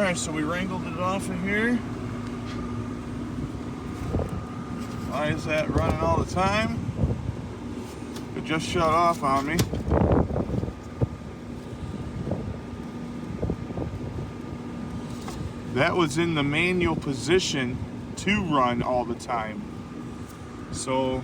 Alright, so we wrangled it off of here. Why is that running all the time? It just shut off on me. That was in the manual position to run all the time. So